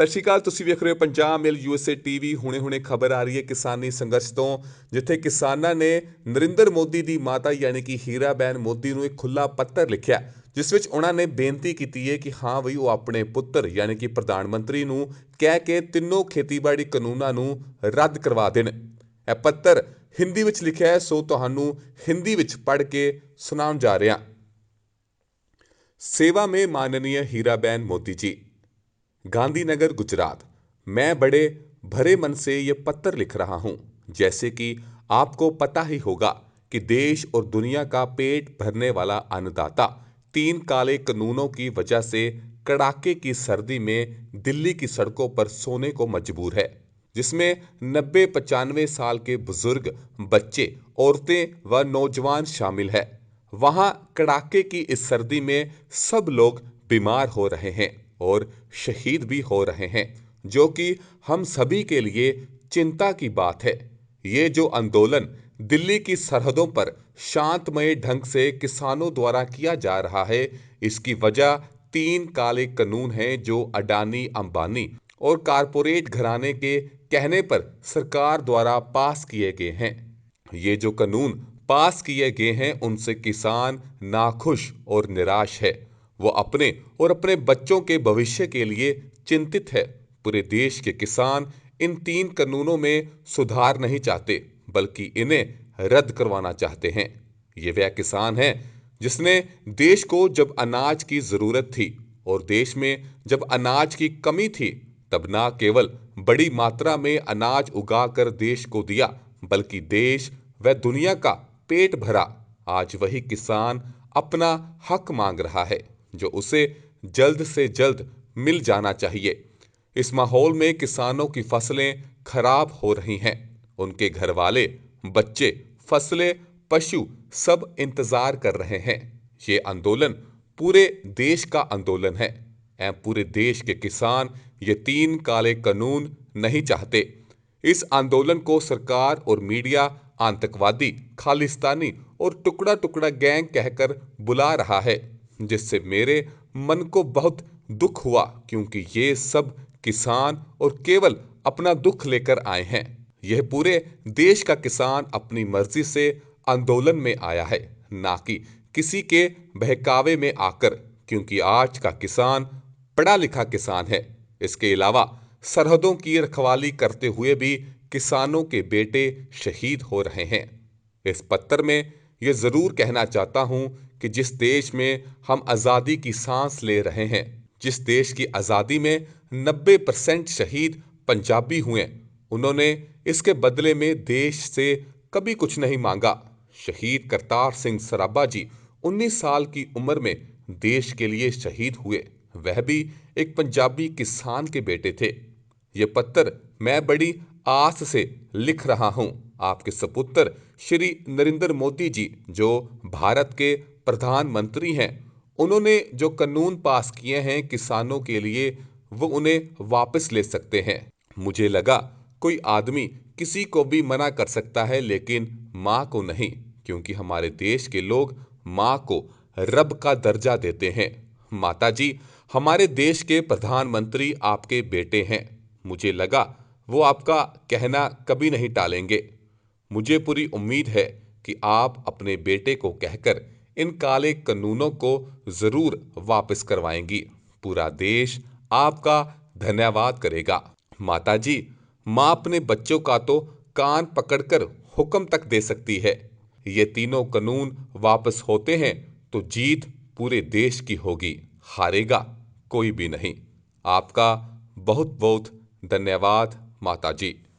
ਸਤਿ ਸ਼੍ਰੀ ਅਕਾਲ। ਤੁਸੀਂ ਵੇਖ ਰਹੇ ਹੋ ਪੰਜਾਬ ਮੇਲ USA TV। ਹੁਣੇ ਖਬਰ ਆ ਰਹੀ ਹੈ ਕਿਸਾਨੀ ਸੰਘਰਸ਼ ਤੋਂ, ਜਿੱਥੇ ਕਿਸਾਨਾਂ ਨੇ ਨਰਿੰਦਰ ਮੋਦੀ ਦੀ ਮਾਤਾ ਯਾਨੀ ਕਿ ਹੀਰਾਬੈਨ ਮੋਦੀ ਨੂੰ ਇੱਕ ਖੁੱਲਾ ਪੱਤਰ ਲਿਖਿਆ, ਜਿਸ ਵਿੱਚ ਉਹਨਾਂ ਨੇ ਬੇਨਤੀ ਕੀਤੀ ਹੈ ਕਿ ਹਾਂ ਬਈ ਉਹ ਆਪਣੇ ਪੁੱਤਰ ਯਾਨੀ ਕਿ ਪ੍ਰਧਾਨ ਮੰਤਰੀ ਨੂੰ ਕਹਿ ਕੇ ਤਿੰਨੋਂ ਖੇਤੀਬਾੜੀ ਕਾਨੂੰਨਾਂ ਨੂੰ ਰੱਦ ਕਰਵਾ ਦੇਣ। ਇਹ ਪੱਤਰ ਹਿੰਦੀ ਵਿੱਚ ਲਿਖਿਆ ਹੈ, ਸੋ ਤੁਹਾਨੂੰ ਹਿੰਦੀ ਵਿੱਚ पढ़ के सुनाने जा रहे हैं। सेवा में माननीय हीराबेन मोदी जी, गांधीनगर गुजरात। मैं बड़े भरे मन से ये पत्र लिख रहा हूँ। जैसे कि आपको पता ही होगा कि देश और दुनिया का पेट भरने वाला अन्नदाता 3 काले कानूनों की वजह से कड़ाके की सर्दी में दिल्ली की सड़कों पर सोने को मजबूर है, जिसमें 90-95 साल के बुजुर्ग, बच्चे, औरतें व नौजवान शामिल है। वहाँ कड़ाके की इस सर्दी में सब लोग बीमार हो रहे हैं और शहीद भी हो रहे हैं, जो कि हम सभी के लिए चिंता की बात है। ये जो आंदोलन दिल्ली की सरहदों पर शांतमय ढंग से किसानों द्वारा किया जा रहा है, इसकी वजह 3 काले कानून हैं जो अडानी, अंबानी और कारपोरेट घराने के कहने पर सरकार द्वारा पास किए गए हैं। ये जो कानून पास किए गए हैं उनसे किसान नाखुश और निराश है। वो अपने और अपने बच्चों के भविष्य के लिए चिंतित है। पूरे देश के किसान इन 3 कानूनों में सुधार नहीं चाहते, बल्कि इन्हें रद्द करवाना चाहते हैं। ये वह किसान है जिसने देश को जब अनाज की जरूरत थी और देश में जब अनाज की कमी थी, तब ना केवल बड़ी मात्रा में अनाज उगाकर देश को दिया, बल्कि देश व दुनिया का पेट भरा। आज वही किसान अपना हक मांग रहा है, जो उसे जल्द से जल्द मिल जाना चाहिए। इस माहौल में किसानों की फसलें खराब हो रही हैं। उनके घर वाले, बच्चे, फसलें, पशु सब इंतजार कर रहे हैं। ये आंदोलन पूरे देश का आंदोलन है। पूरे देश के किसान ये 3 काले कानून नहीं चाहते। इस आंदोलन को सरकार और मीडिया आतंकवादी, खालिस्तानी और टुकड़ा टुकड़ा गैंग कहकर बुला रहा है, जिससे मेरे मन को बहुत दुख हुआ, क्योंकि ये सब किसान और केवल अपना दुख लेकर आए हैं। यह पूरे देश का किसान अपनी मर्जी से आंदोलन में आया है, ना कि किसी के बहकावे में आकर, क्योंकि आज का किसान पढ़ा लिखा किसान है। इसके अलावा सरहदों की रखवाली करते हुए भी किसानों के बेटे शहीद हो रहे हैं। इस पत्र में ये जरूर कहना चाहता हूं कि जिस देश में हम आज़ादी की सांस ले रहे हैं, जिस देश की आज़ादी में 90% शहीद पंजाबी हुए, उन्होंने इसके बदले में देश से कभी कुछ नहीं मांगा। शहीद करतार सिंह सराभा जी 19 साल की उम्र में देश के लिए शहीद हुए, वह भी एक पंजाबी किसान के बेटे थे। ये पत्र मैं बड़ी आस से लिख रहा हूं आपके सपुत्र श्री नरेंद्र मोदी जी, जो भारत के प्रधानमंत्री हैं। उन्होंने जो कानून पास किए हैं किसानों के लिए, वो उन्हें वापस ले सकते हैं। मुझे लगा कोई आदमी किसी को भी मना कर सकता है, लेकिन माँ को नहीं, क्योंकि हमारे देश के लोग माँ को रब का दर्जा देते हैं। माता जी, हमारे देश के प्रधानमंत्री आपके बेटे हैं। मुझे लगा वो आपका कहना कभी नहीं टालेंगे। मुझे पूरी उम्मीद है कि आप अपने बेटे को कहकर इन काले कानूनों को जरूर वापस करवाएंगी। पूरा देश आपका धन्यवाद करेगा। माता जी, माँ अपने बच्चों का तो कान पकड़कर हुक्म तक दे सकती है। ये तीनों कानून वापस होते हैं तो जीत पूरे देश की होगी, हारेगा कोई भी नहीं। आपका बहुत बहुत धन्यवाद माता जी।